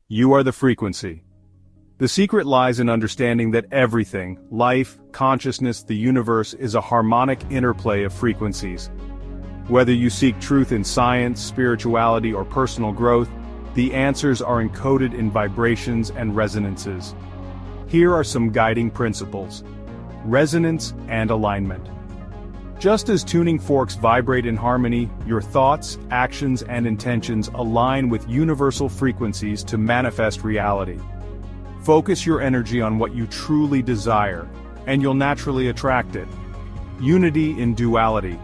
You are the frequency. The secret lies in understanding that everything, life, consciousness, the universe, is a harmonic interplay of frequencies. Whether you seek truth in science, spirituality, or personal growth, the answers are encoded in vibrations and resonances. Here are some guiding principles. Resonance and alignment. Just as tuning forks vibrate in harmony, your thoughts, actions, and intentions align with universal frequencies to manifest reality. Focus your energy on what you truly desire, and you'll naturally attract it. Unity in duality.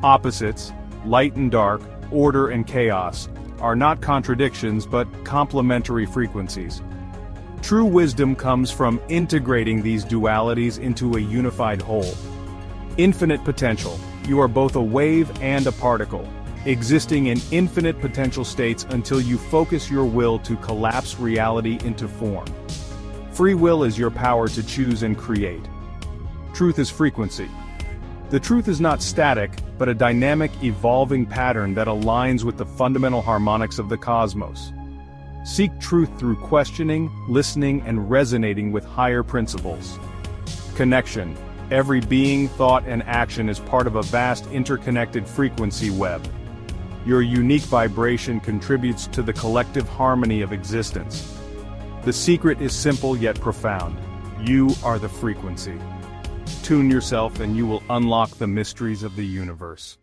Opposites, light and dark, order and chaos, are not contradictions but complementary frequencies. True wisdom comes from integrating these dualities into a unified whole. Infinite potential. You are both a wave and a particle, existing in infinite potential states until you focus your will to collapse reality into form. Free will is your power to choose and create. Truth is frequency. The truth is not static, but a dynamic, evolving pattern that aligns with the fundamental harmonics of the cosmos. Seek truth through questioning, listening, and resonating with higher principles. Connection. Every being, thought, and action is part of a vast interconnected frequency web. Your unique vibration contributes to the collective harmony of existence. The secret is simple yet profound. You are the frequency. Tune yourself and you will unlock the mysteries of the universe.